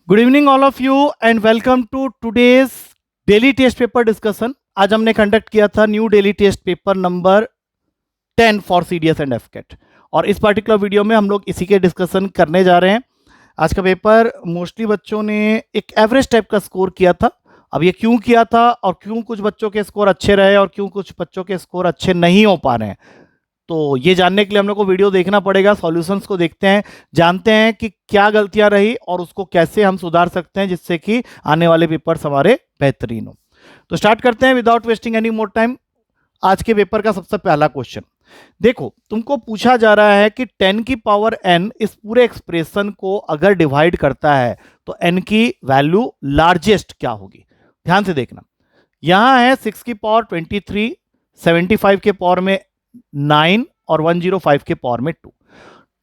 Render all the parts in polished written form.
Good evening all of you and welcome to today's daily test paper discussion. आज हमने conduct किया था new daily test paper number 10 for CDS and AFCAT, और इस particular video में हम लोग इसी के डिस्कशन करने जा रहे हैं। आज का पेपर मोस्टली बच्चों ने एक एवरेज टाइप का स्कोर किया था। अब ये क्यों किया था और क्यों कुछ बच्चों के स्कोर अच्छे रहे और क्यों कुछ बच्चों के स्कोर अच्छे नहीं हो पा रहे हैं, तो ये जानने के लिए हम लोग को वीडियो देखना पड़ेगा। सॉल्यूशंस को देखते हैं, जानते हैं कि क्या गलतियां रही और उसको कैसे हम सुधार सकते हैं जिससे कि आने वाले पेपर्स हमारे बेहतरीन हो। तो स्टार्ट करते हैं without wasting any more time. आज के पेपर का सबसे पहला क्वेश्चन देखो, तुमको पूछा जा रहा है कि 10 की पावर n इस पूरे एक्सप्रेशन को अगर डिवाइड करता है तो n की वैल्यू लार्जेस्ट क्या होगी। ध्यान से देखना, यहां है 6 की पावर 23, 75 के पावर में 9 और 105 के पावर में 2।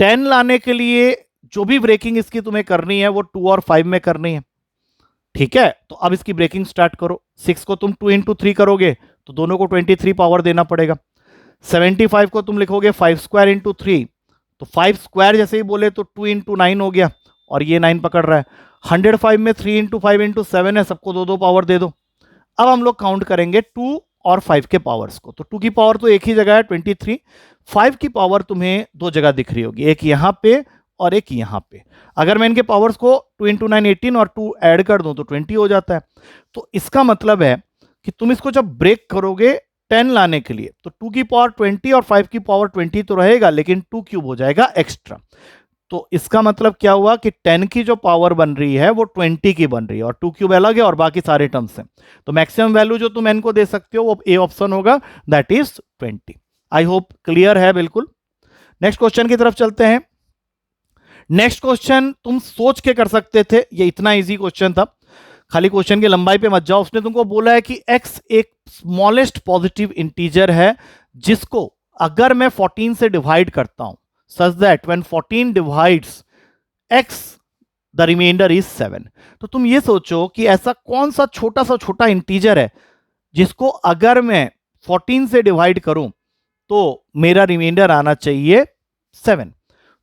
10 लाने के लिए जो भी ब्रेकिंग इसकी तुम्हें करनी है वो 2 और 5 में करनी है। ठीक है, तो अब इसकी ब्रेकिंग स्टार्ट करो। 6 को तुम 2 इंटू 3 करोगे तो दोनों को 23 पावर देना पड़ेगा। 75 को तुम लिखोगे 5 स्क्वायर इंटू 3, तो 5 स्क्वायर जैसे ही बोले तो 2 इंटू 9 हो गया और ये 9 पकड़ रहा है। 105 में 3 इंटू 5 इंटू 7 है, सबको दो दो पावर दे दो। अब हम लोग काउंट करेंगे 2 और 5 के पावर्स को, तो 2 की पावर तो एक ही जगह है 23, 5 की पावर तुम्हें दो जगह दिख रही होगी, एक यहां पे और एक यहां पे। अगर मैं इनके पावर्स को 2 इंटू 9 18 और 2 ऐड कर दूं तो 20 हो जाता है। तो इसका मतलब है कि तुम इसको जब ब्रेक करोगे 10 लाने के लिए तो 2 की पावर 20 और 5 की पावर 20 तो रहेगा, लेकिन 2 क्यूब हो जाएगा एक्स्ट्रा। तो इसका मतलब क्या हुआ कि 10 की जो पावर बन रही है वो 20 की बन रही है और 2 क्यूब अलग है और बाकी सारे टर्म्स हैं। तो मैक्सिमम वैल्यू जो तुम n को दे सकते हो वो ए ऑप्शन होगा, that is 20। I hope clear है बिल्कुल। नेक्स्ट क्वेश्चन की तरफ चलते हैं। नेक्स्ट क्वेश्चन तुम सोच के कर सकते थे, ये इतना इजी क्वेश्चन था। खाली क्वेश्चन की लंबाई पे मत जाओ। उसने तुमको बोला है कि x एक स्मॉलेस्ट पॉजिटिव इंटीजर है जिसको अगर मैं 14 से डिवाइड करता हूं such that when 14 divides x the remainder is 7। तो तुम ये सोचो कि ऐसा कौन सा छोटा इंटीजर है जिसको अगर मैं 14 से डिवाइड करूं तो मेरा रिमाइंडर आना चाहिए 7।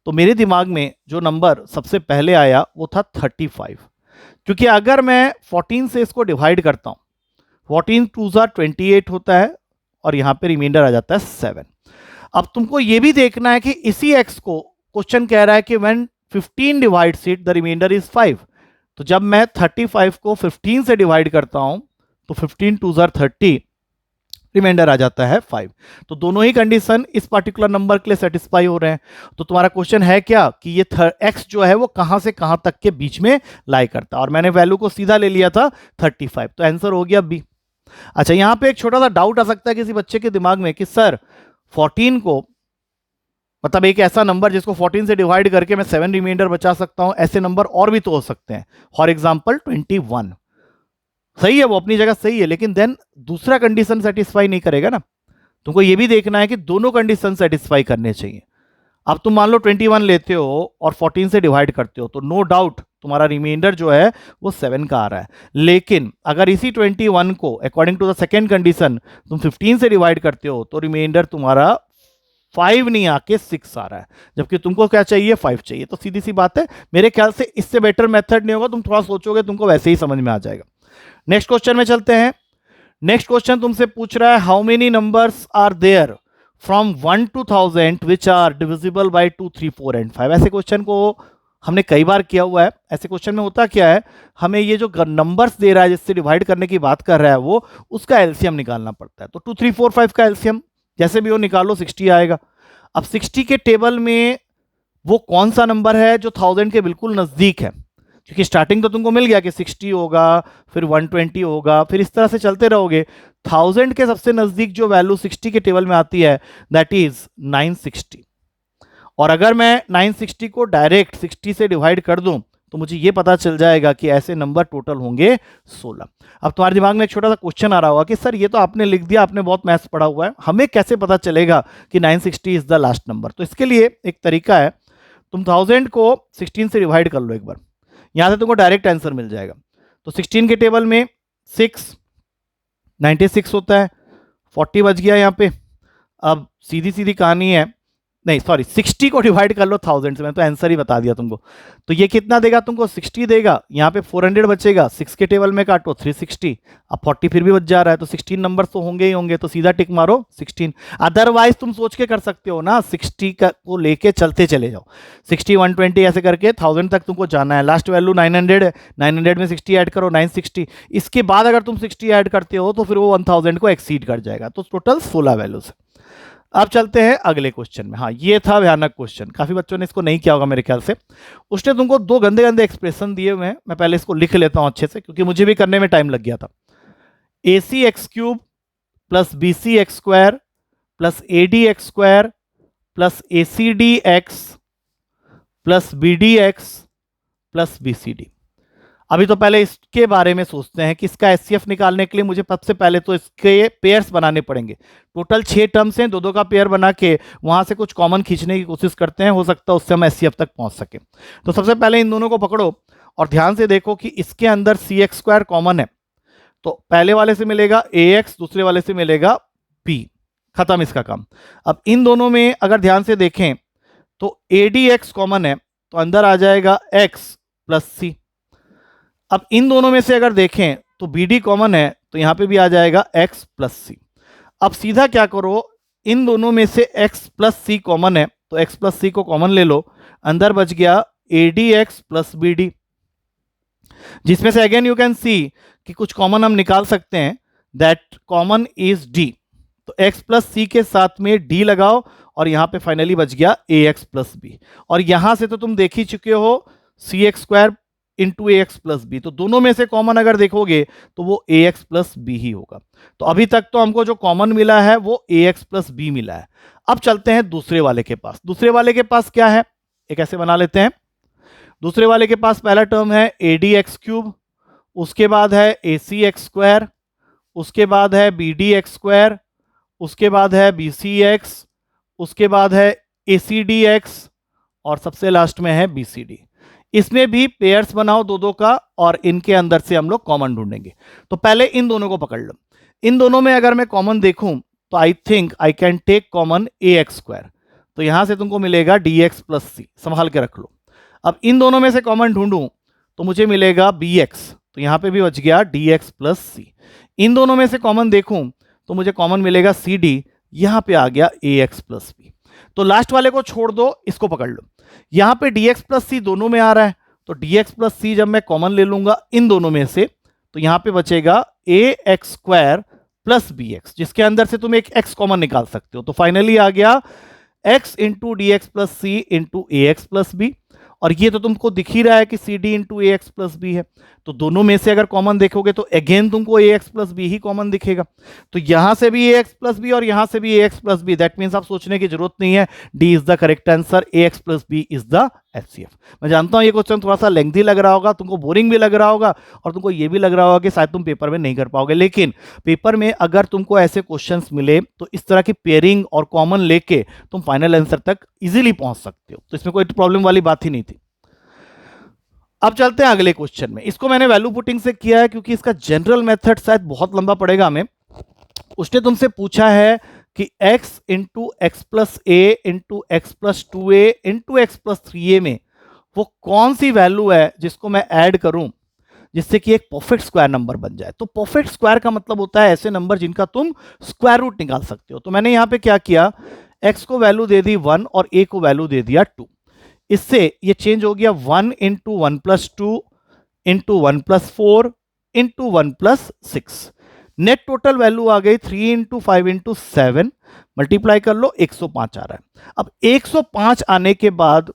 तो मेरे दिमाग में जो नंबर सबसे पहले आया वो था 35, क्योंकि अगर मैं 14 से इसको डिवाइड करता हूं 14 2 28 होता है और यहां पे रिमाइंडर आ जाता है 7। अब तुमको यह भी देखना है कि इसी x को क्वेश्चन कह रहा है कि when 15 divides it the remainder is 5। तो जब मैं 35 को 15 से डिवाइड करता हूं तो 15 2 30, रिमाइंडर आ जाता है 5। तो दोनों ही कंडीशन इस पर्टिकुलर नंबर के लिए सेटिस्फाई हो रहे हैं। तो तुम्हारा क्वेश्चन है क्या कि ये x जो है वो कहां से कहां तक के बीच में लाई करता है, और मैंने वैल्यू को सीधा ले लिया था 35, तो आंसर हो गया बी। अच्छा, यहां पे एक छोटा सा डाउट आ सकता है किसी बच्चे के दिमाग में कि सर 14 को मतलब एक ऐसा नंबर जिसको 14 से डिवाइड करके मैं 7 रिमाइंडर बचा सकता हूं, ऐसे नंबर और भी तो हो सकते हैं। फॉर एग्जांपल 21 सही है, वो अपनी जगह सही है, लेकिन देन दूसरा कंडीशन सेटिस्फाई नहीं करेगा ना। तुमको ये भी देखना है कि दोनों कंडीशन सेटिस्फाई करने चाहिए। अब तुम मान लो 21 लेते हो और 14 से डिवाइड करते हो तो नो डाउट तुम्हारा रिमाइंडर जो है वो 7 का आ रहा है। लेकिन अगर इसी 21 को according to the second condition तुम 15 से डिवाइड करते हो तो रिमाइंडर तुम्हारा 5 नहीं आके 6 आ रहा है, जबकि तुमको क्या चाहिए 5 चाहिए। तो सीधी सी बात है, मेरे ख्याल से इससे बेटर मेथड नहीं होगा। तुम थोड़ा सोचोगे तुमको वैसे ही समझ में आ जाएगा। नेक्स्ट क्वेश्चन में चलते हैं। नेक्स्ट क्वेश्चन तुमसे पूछ रहा है how many numbers are there from 1 to 1000 which are divisible by 2 3 4 and 5। ऐसे क्वेश्चन को हमने कई बार किया हुआ है। ऐसे क्वेश्चन में होता क्या है, हमें ये जो नंबर्स दे रहा है जिससे डिवाइड करने की बात कर रहा है वो उसका एलसीएम निकालना पड़ता है। तो 2 3 4 5 का एलसीएम जैसे भी हो निकालो, 60 आएगा। अब 60 के टेबल में वो कौन सा नंबर है जो 1000 के बिल्कुल नजदीक है, क्योंकि स्टार्टिंग तो तुमको मिल गया कि 60 होगा, फिर 120 होगा, फिर इस तरह से चलते रहोगे। 1000 के सबसे नजदीक जो वैल्यू 60 के टेबल में आती है दैट इज 960। और अगर मैं 960 को डायरेक्ट 60 से डिवाइड कर दूं तो मुझे ये पता चल जाएगा कि ऐसे नंबर टोटल होंगे 16। अब तुम्हारे दिमाग में एक छोटा सा क्वेश्चन आ रहा होगा कि सर ये तो आपने लिख दिया, आपने बहुत मैथ्स पढ़ा हुआ है, हमें कैसे पता चलेगा कि 960 इज द लास्ट नंबर। तो इसके लिए एक तरीका है, तुम 1000 को 16 से डिवाइड कर लो एक बार, यहां से तुमको डायरेक्ट आंसर मिल जाएगा। तो 16 के टेबल में 6 96 होता है, 40 बच गया यहाँ पे। अब सीधी सीधी कहानी है, नहीं सॉरी 60 को डिवाइड कर लो 1000 से, मैं तो आंसर ही बता दिया तुमको। तो ये कितना देगा तुमको, 60 देगा। यहाँ पे 400 बचेगा, 6 के टेबल में काटो 360, अब 40 फिर भी बच जा रहा है, तो 16 नंबर तो होंगे ही होंगे, तो सीधा टिक मारो 16। अदरवाइज तुम सोच के कर सकते हो ना, 60 का को लेके चलते चले जाओ, 60 120 ऐसे करके 1000 तक तुमको जाना है। लास्ट वैल्यू 900 है, 900 में 60 ऐड करो 960, इसके बाद अगर तुम 60 ऐड करते हो तो फिर वो 1000 को एक्सीड कर जाएगा। तो टोटल 16 वैल्यूज है। अब चलते हैं अगले क्वेश्चन में। हाँ ये था भयानक क्वेश्चन, काफी बच्चों ने इसको नहीं किया होगा मेरे ख्याल से। उसने तुमको दो गंदे गंदे एक्सप्रेशन दिए हुए हैं, मैं पहले इसको लिख लेता हूं अच्छे से क्योंकि मुझे भी करने में टाइम लग गया था। AC x cube plus BC x square plus AD x square plus ACD x plus BD x plus BCD। अभी तो पहले इसके बारे में सोचते हैं कि इसका HCF निकालने के लिए मुझे सबसे पहले तो इसके पेयर्स बनाने पड़ेंगे। टोटल 6 टर्म्स हैं, दो दो का पेयर बना के वहां से कुछ कॉमन खींचने की कोशिश करते हैं, हो सकता है उससे हम HCF तक पहुंच सके। तो सबसे पहले इन दोनों को पकड़ो और ध्यान से देखो कि इसके अंदर CX स्क्वायर कॉमन है, तो पहले वाले से मिलेगा AX, दूसरे वाले से मिलेगा B, खत्म इसका काम। अब इन दोनों में अगर ध्यान से देखें तो ADX कॉमन है, तो अंदर आ जाएगा X प्लस C। अब इन दोनों में से अगर देखें तो BD कॉमन है, तो यहां पे भी आ जाएगा X प्लस C। अब सीधा क्या करो, इन दोनों में से X प्लस C कॉमन है, तो X प्लस C को कॉमन ले लो, अंदर बच गया ADX प्लस BD, जिसमें से अगेन यू कैन सी कि कुछ कॉमन हम निकाल सकते हैं, दैट कॉमन इज D। तो X प्लस C के साथ में D लगाओ और यहां पे फाइनली बच गया AX प्लस B। और यहां से तो तुम देख ही चुके हो CX square into AX plus B, तो दोनों में से कॉमन अगर देखोगे तो वो AX प्लस B ही होगा। तो अभी तक तो हमको जो कॉमन मिला है वो AX प्लस B मिला है। अब चलते हैं दूसरे वाले के पास। दूसरे वाले के पास क्या है, एक ऐसे बना लेते हैं। दूसरे वाले के पास पहला टर्म है ADX क्यूब, उसके बाद है ACX स्क्वायर, उसके बाद है BDX स्क्वायर, उसके बाद है BCX, उसके बाद है ACDX और सबसे लास्ट में है BCD। इसमें भी पेयर्स बनाओ दो दो का और इनके अंदर से हम लोग कॉमन ढूंढेंगे। तो पहले इन दोनों को पकड़ लो। इन दोनों में अगर मैं कॉमन देखूं तो I think I can take common AX square, तो यहां से तुमको मिलेगा DX प्लस C, संभाल के रख लो। अब इन दोनों में से कॉमन ढूंढूं तो मुझे मिलेगा BX, तो यहां पे भी बच गया DX प्लस C। इन दोनों में से कॉमन देखूं तो मुझे कॉमन मिलेगा CD, यहां पे आ गया AX प्लस B। तो लास्ट वाले को छोड़ दो, इसको पकड़ लो। यहां पे DX प्लस C दोनों में आ रहा है, तो DX प्लस C जब मैं कॉमन ले लूंगा इन दोनों में से, तो यहां पे बचेगा AX स्क्वायर प्लस BX, जिसके अंदर से तुम एक X कॉमन निकाल सकते हो। तो फाइनली आ गया X into DX plus C into AX plus B। और ये तो तुमको दिख ही रहा है कि CD into AX plus B है, तो दोनों में से अगर कॉमन देखोगे तो अगेन तुमको AX प्लस B ही कॉमन दिखेगा। तो यहां से भी AX प्लस B और यहां से भी AX plus B, that means आप सोचने की जरूरत नहीं है, D is the correct answer, AX plus B is the HCF। मैं जानता हूं ये क्वेश्चन थोड़ा सा लेंथी लग रहा होगा, तुमको बोरिंग भी लग रहा होगा और तुमको ये भी लग रहा होगा कि शायद तुम पेपर में नहीं कर पाओगे, लेकिन पेपर में अगर तुमको ऐसे क्वेश्चंस मिले तो इस तरह की पेयरिंग और कॉमन लेके तुम फाइनल आंसर तक इजीली पहुंच सकते हो। तो इसमें कोई प्रॉब्लम वाली बात ही नहीं थी। अब चलते हैं अगले क्वेश्चन में। इसको मैंने वैल्यू पुटिंग से किया है क्योंकि इसका जनरल मेथड शायद बहुत लंबा पड़ेगा हमें। उसने तुमसे पूछा है कि x into x plus a into x plus 2a into x plus 3a में वो कौन सी वैल्यू है जिसको मैं ऐड करूं जिससे कि एक परफेक्ट स्क्वायर नंबर बन जाए। तो परफेक्ट स्क्वायर का मतलब होता है ऐसे नंबर जिनका तुम स्क्वायर रूट निकाल सकते हो। तो मैंने यहां पे क्या किया, x को वैल्यू दे दी 1 और a को वैल्यू दे दिया 2। इससे ये चेंज हो गया 1 into 1 plus 2 into 1 plus 4 into 1 plus 6। Net total value आ गई 3 इंटू 5 इंटू 7, मल्टीप्लाई कर लो 105 आ रहा है। अब 105 आने के बाद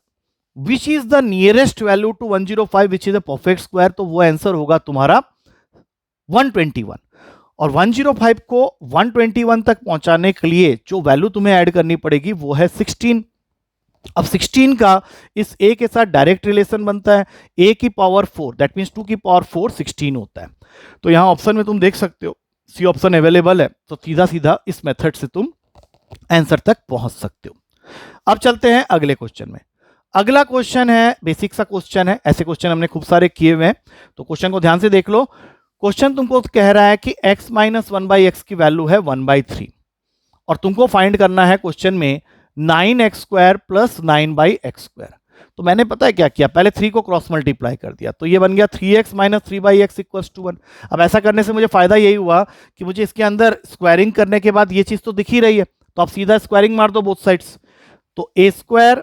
which is the nearest value to 105 which is a perfect square, तो वो आंसर होगा तुम्हारा 121। और 105 को 121 तक पहुंचाने के लिए जो वैल्यू तुम्हें ऐड करनी पड़ेगी वो है 16। अब 16 का इस a के साथ डायरेक्ट रिलेशन बनता है, a की पावर 4 दैट मींस 2 की पावर 4 16 होता है। तो यहां ऑप्शन में तुम देख सकते हो सी ऑप्शन अवेलेबल है, तो सीधा सीधा इस मेथड से तुम आंसर तक पहुंच सकते हो। अब चलते हैं अगले क्वेश्चन में। अगला क्वेश्चन है बेसिक सा क्वेश्चन है, ऐसे क्वेश्चन हमने खूब सारे किए हुए हैं, तो क्वेश्चन को ध्यान से देख लो। क्वेश्चन तुमको कह रहा है कि x माइनस 1/x की वैल्यू है 1/3 और तुमको फाइंड करना है क्वेश्चन में 9x² प्लस 9/x²। तो मैंने पता है क्या किया, पहले 3 को क्रॉस मल्टीप्लाई कर दिया, तो ये बन गया 3x minus 3/x equals to 1। अब ऐसा करने से मुझे फायदा यही हुआ कि मुझे इसके अंदर स्क्वायरिंग करने के बाद ये चीज तो दिख ही रही है, तो आप सीधा स्क्वायरिंग मार दो बोथ साइड्स। तो a²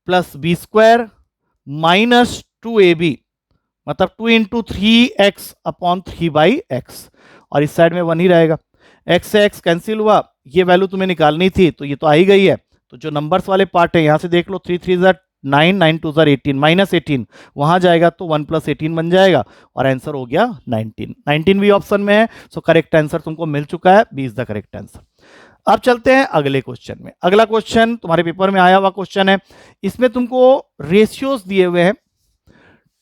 plus b² minus 2ab, मतलब 2 इंटू 3x अपॉन 3/x, और इस साइड में 1 ही रहेगा। x से x कैंसिल हुआ, ये वैल्यू तुम्हें निकालनी थी तो ये तो आ ही गई है। तो जो नंबर्स वाले पार्ट है यहां से देख लो, 3 3 9, 9 2 18, माइनस 18 वहां जाएगा तो 1 प्लस 18 बन जाएगा, और आंसर हो गया 19। 19 भी ऑप्शन में है, सो करेक्ट आंसर तुमको मिल चुका है, B is the correct answer. अब चलते हैं अगले क्वेश्चन में। अगला क्वेश्चन तुम्हारे पेपर में आया हुआ क्वेश्चन है, इसमें तुमको रेशियोज दिए हुए हैं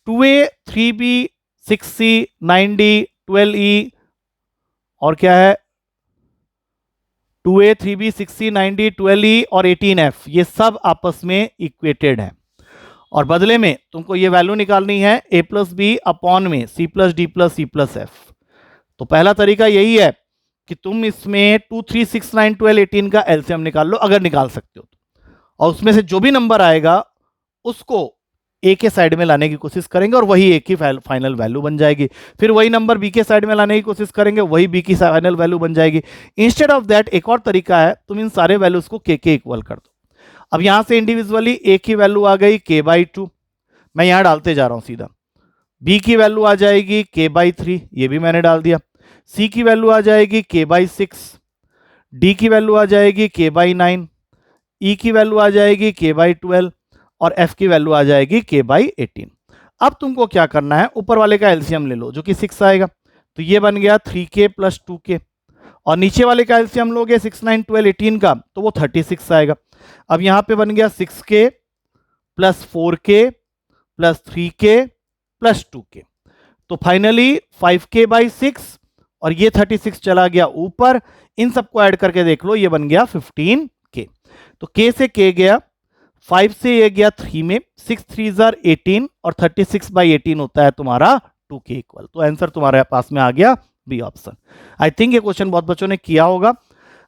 2a 3b 6c 9d 12e, और क्या है 2a 3b 6c 9d 12e और 18f, ये सब आपस में इक्वेटेड है, और बदले में तुमको ये वैल्यू निकालनी है a प्लस बी अपॉन में c plus D plus c plus f। तो पहला तरीका यही है कि तुम इसमें 2 3 6 9 12 18 का एलसीएम निकाल लो, अगर निकाल सकते हो तो, और उसमें से जो भी नंबर आएगा उसको ए के साइड में लाने की कोशिश करेंगे और वही ए की फाइनल वैल्यू बन जाएगी। फिर वही नंबर बी के साइड में लाने की कोशिश करेंगे, वही बी की फाइनल वैल्यू बन जाएगी। इंस्टेड ऑफ दैट एक और तरीका है, तुम इन सारे वैल्यूज को के इक्वल कर दो। अब यहां से इंडिविजुअली ए की वैल्यू आ गई k/2, मैं यहां डालते जा रहा हूं सीधा। बी की वैल्यू आ जाएगी k/3, ये भी मैंने डाल दिया। सी की वैल्यू आ जाएगी k/6, डी की वैल्यू आ जाएगी k/9, ई की वैल्यू आ जाएगी k/12, और f की वैल्यू आ जाएगी k/18। अब तुमको क्या करना है, ऊपर वाले का एलसीएम ले लो जो कि 6 आएगा, तो ये बन गया 3k प्लस 2k, और नीचे वाले का एलसीएम लोगे 6 9 12 18 का, तो वो 36 आएगा। अब यहां पे बन गया 6k plus 4k plus 3k plus 2k, तो फाइनली 5k/6, और ये 36 चला गया ऊपर, इन सबको ऐड करके देख लो, ये बन गया 15k। तो k से k गया, 5 से ये गया 3 में, 6 3 18, और 36/18 होता है तुम्हारा 2k इक्वल। तो आंसर तुम्हारे पास में आ गया बी ऑप्शन। आई थिंक ये क्वेश्चन बहुत बच्चों ने किया होगा।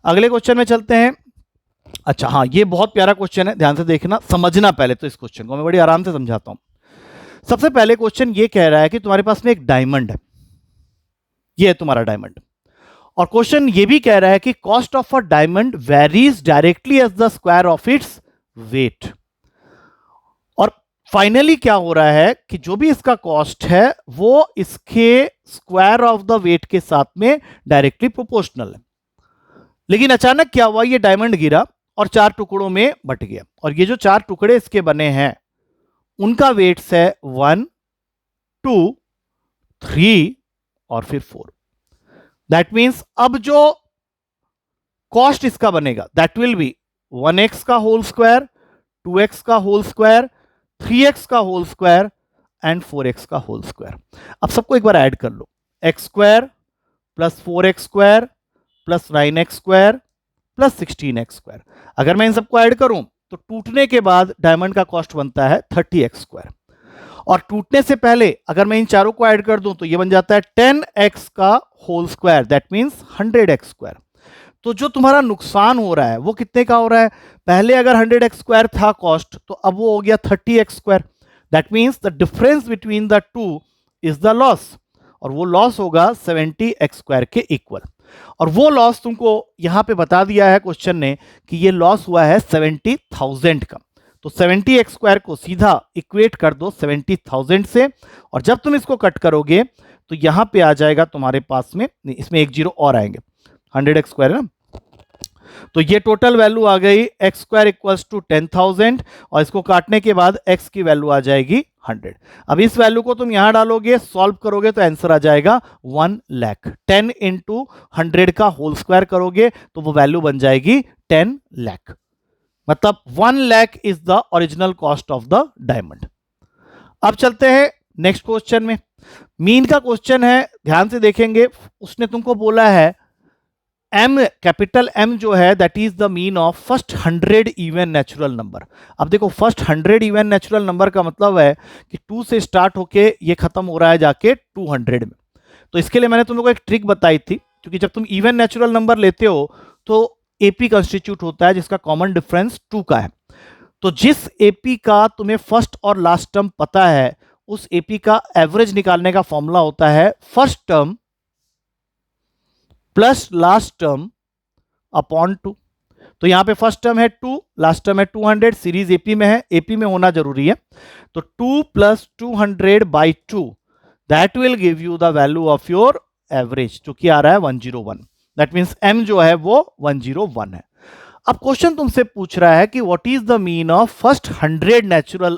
अगले क्वेश्चन में चलते हैं। अच्छा हाँ, ये बहुत प्यारा क्वेश्चन है, ध्यान से देखना, समझना पहले तो इस क्वेश्चन को, मैं बड़ी आराम से समझाता हूं। सबसे पहले क्वेश्चन ये कह रहा है कि तुम्हारे पास में एक डायमंड है, ये है तुम्हारा डायमंड, और क्वेश्चन ये भी कह रहा है कि cost of a diamond varies directly as the square of its weight. और फाइनली क्या हो रहा है कि जो भी इसका कॉस्ट है वो इसके स्क्वायर ऑफ द वेट के साथ में डायरेक्टली प्रोपोर्शनल है। लेकिन अचानक क्या हुआ, ये डायमंड गिरा और 4 टुकड़ों में बट गया, और ये जो 4 टुकड़े इसके बने हैं उनका वेट्स है 1 2 3 और फिर 4। दैट मीन्स अब जो कॉस्ट इसका बनेगा दैट विल बी 1x का होल स्क्वायर, 2x का होल स्क्वायर, 3x का होल स्क्वायर एंड 4x का होल स्क्वायर। अब सबको एक बार ऐड कर लो, x² plus 4x² plus 9x² plus 16x²। अगर मैं इन सबको ऐड करूं तो टूटने के बाद डायमंड का कॉस्ट बनता है 30x², और टूटने से पहले अगर मैं इन चारों को ऐड कर दूं तो ये बन जाता है 10x का whole square, that means 100x²। तो जो तुम्हारा नुकसान हो रहा है वो कितने का हो रहा है, पहले अगर 100x² था कॉस्ट तो अब वो हो गया 30x², that means the difference between the two is the loss, और वो लॉस होगा 70x² के इक्वल। और वो लॉस तुमको यहां पे बता दिया है क्वेश्चन ने कि ये लॉस हुआ है 70,000 का। तो 70x² को सीधा इक्वेट कर दो 70,000 से, और जब तुम इसको कट करोगे तो यहां पे आ जाएगा तुम्हारे पास में, इसमें एक जीरो और आएंगे, 100x² है ना, तो ये टोटल वैल्यू आ गई x² इक्वल्स टू 10,000, और इसको काटने के बाद x की वैल्यू आ जाएगी 100। अब इस वैल्यू को तुम यहां डालोगे, सॉल्व करोगे तो आंसर आ जाएगा 1 लाख। 10 इंटू 100 का होल स्क्वायर करोगे तो वो वैल्यू बन जाएगी 10 लाख, मतलब 1 lakh is the original cost of the diamond. अब चलते हैं नेक्स्ट क्वेश्चन में। मीन का क्वेश्चन है, ध्यान से देखेंगे, उसने तुमको बोला है M, कैपिटल M जो है that is the mean of first 100 even natural number. अब देखो फर्स्ट 100 इवन नेचुरल नंबर का मतलब है कि 2 से स्टार्ट होके ये खत्म हो रहा है जाके 200 में। तो इसके लिए मैंने तुम लोगों को एक ट्रिक बताई थी, क्योंकि जब तुम इवन नेचुरल नंबर लेते हो तो एपी कंस्टिट्यूट होता है जिसका कॉमन डिफरेंस 2 का है। तो जिस एपी का तुम्हें फर्स्ट और लास्ट टर्म पता है उस एपी का एवरेज निकालने का फॉर्मूला होता है first term plus last term upon 2। तो यहां पे फर्स्ट टर्म है 2, लास्ट टर्म है 200, सीरीज एपी में है, एपी में होना जरूरी है। तो 2 plus 200 by 2 that will give you the value of your average, जो कि आ रहा है 101। दैट मीन्स एम जो है वो 101 है। अब क्वेश्चन तुमसे पूछ रहा है कि what is the mean of first 100 natural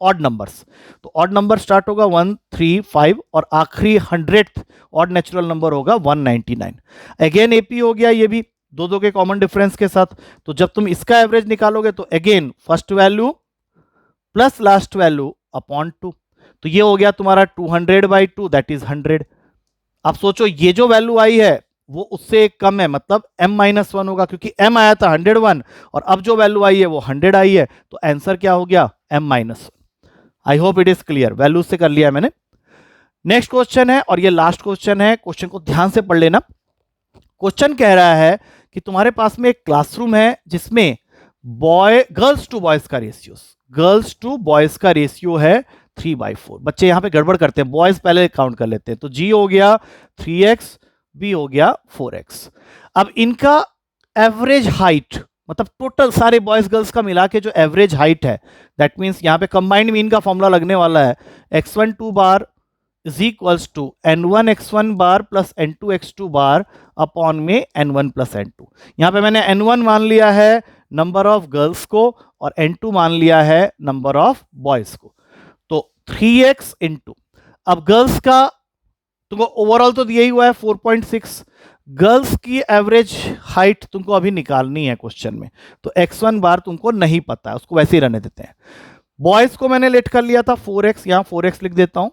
odd numbers. तो ऑड नंबर स्टार्ट होगा 1, 3, 5 और आखिरी 100th ऑड नेचुरल नंबर होगा 199। अगेन एपी हो गया ये भी दो दो के कॉमन डिफरेंस के साथ। तो जब तुम इसका एवरेज निकालोगे तो again first value plus last value upon 2। तो ये हो गया तुम्हारा 200 बाई 2 दैट इज 100। अब सोचो ये जो वैल्यू आई है वो उससे एक कम है, मतलब m-1 होगा, क्योंकि m आया था 101 और अब जो वैल्यू आई है वो 100 आई है। तो आंसर क्या हो गया m-1। I hope it is clear, value से कर लिया मैंने। नेक्स्ट क्वेश्चन है और ये लास्ट क्वेश्चन है, क्वेश्चन को ध्यान से पढ़ लेना। क्वेश्चन कह रहा है कि तुम्हारे पास में एक क्लासरूम है जिसमें गर्ल्स टू बॉयज का रेशियो है 3/4। बच्चे यहां पे गड़बड़ करते हैं, बॉयज पहले काउंट कर लेते हैं। तो जी हो गया 3x, बी हो गया 4x। अब इनका एवरेज हाइट, मतलब टोटल सारे बॉयज गर्ल्स का मिला के जो एवरेज हाइट है, दैट मीन्स यहां पे कंबाइंड मीन का फॉर्मूला लगने वाला है x12 bar is equals to n1x1 bar plus n2x2 bar upon में n1 प्लस n2। यहां पे मैंने n1 मान लिया है नंबर ऑफ गर्ल्स को और n2 मान लिया है नंबर ऑफ बॉयज को। तो 3x इंटू, अब गर्ल्स का तुमको ओवरऑल तो दिया ही हुआ है 4.6, गर्ल्स की एवरेज हाइट तुमको अभी निकालनी है क्वेश्चन में। तो x1 बार तुमको नहीं पता है, उसको वैसे ही रहने देते हैं। बॉयज को मैंने लेट कर लिया था 4x, यहां 4x लिख देता हूं।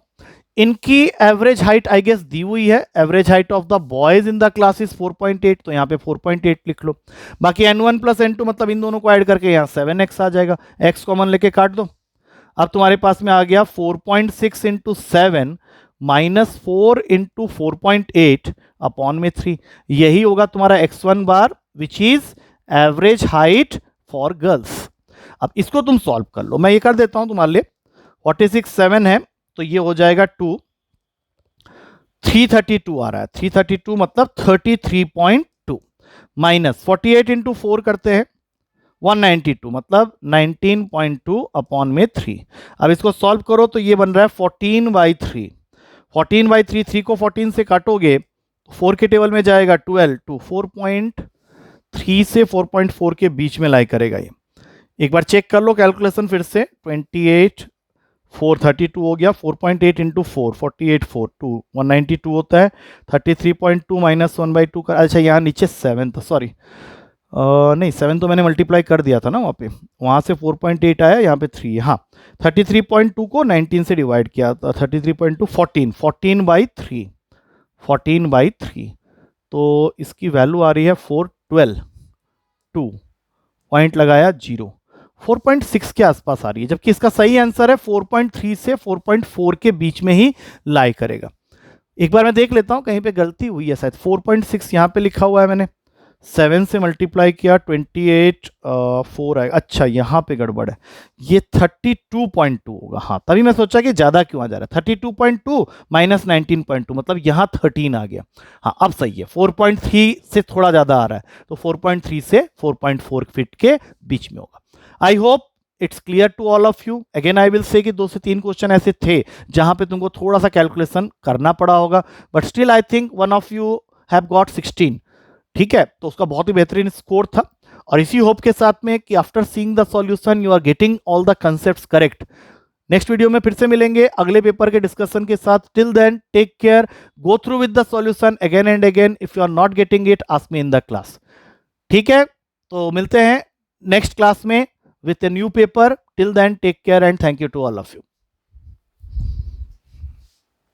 इनकी एवरेज हाइट आई गेस दी हुई है, average height of the boys in the class is 4.8, तो यहां पे 4.8 लिख लो। बाकी n1 प्लस n2 मतलब इन दोनों को ऐड करके यहां 7x आ जाएगा, x कॉमन लेके काट दो। अब तुम्हारे पास में आ गया 4.6 इंटू 7 माइनस 4 इंटू 4.8 अपॉन में 3। यही होगा तुम्हारा x1 bar which is average height for girls. अब इसको तुम सॉल्व कर लो, मैं ये कर देता हूं तुम्हारे लिए। 46 7 है तो ये हो जाएगा 2, 332 आ रहा है, 332 मतलब 33.2 माइनस 48 इंटू 4 करते हैं 192 मतलब 19.2 अपॉन में 3। अब इसको सॉल्व करो तो ये बन रहा है 14/3। 14/3, 3 को 14 से काटोगे तो 4 के टेबल में जाएगा 12 टू 4.3 से 4.4 के बीच में लाई करेगा ये। एक बार चेक कर लो कैलकुलेशन फिर से, 28 432 हो गया, 4.8 इंटू 4 48 4 2 192 होता है, 33.2 माइनस 1/2 का। अच्छा यहाँ नीचे 7 था, सॉरी नहीं 7 तो मैंने मल्टीप्लाई कर दिया था ना वहाँ पे, वहाँ से 4.8 आया, यहाँ पे 3। हाँ 33.2 को 19 से डिवाइड किया था, 33.2 14/3 14/3। तो इसकी वैल्यू आ रही है 412, 2 पॉइंट लगाया 0, 4.6 के आसपास आ रही है, जबकि इसका सही आंसर है 4.3 से 4.4 के बीच में ही लाई करेगा। एक बार मैं देख लेता हूं कहीं पे गलती हुई है, शायद 4.6 यहाँ पे लिखा हुआ है, मैंने 7 से मल्टीप्लाई किया 28 4 आएगा। अच्छा यहाँ पे गड़बड़ है, ये 32.2 होगा। हाँ तभी मैं सोचा कि ज़्यादा क्यों आ जा रहा है, 32.2 माइनस 19.2 मतलब यहाँ 13 आ गया। हाँ अब सही है, 4.3 से थोड़ा ज़्यादा आ रहा है, तो 4.3 से 4.4 फीट के बीच में होगा। I hope it's clear to all of you. Again I will say कि 2 से 3 क्वेश्चन ऐसे थे जहां पे तुमको थोड़ा सा कैलकुलेशन करना पड़ा होगा, but still I think one of you have got 16। ठीक है, तो उसका बहुत ही बेहतरीन स्कोर था। और इसी होप के साथ में कि after seeing the solution you are getting all the concepts correct. Next video में फिर से मिलेंगे अगले पेपर के डिस्कशन के साथ। Till then take care, go through with the solution again and again. If you are not getting it ask me in the class. ठीक है, तो मिलते हैं नेक्स्ट क्लास में with a new paper. Till then, take care and thank you to all of you.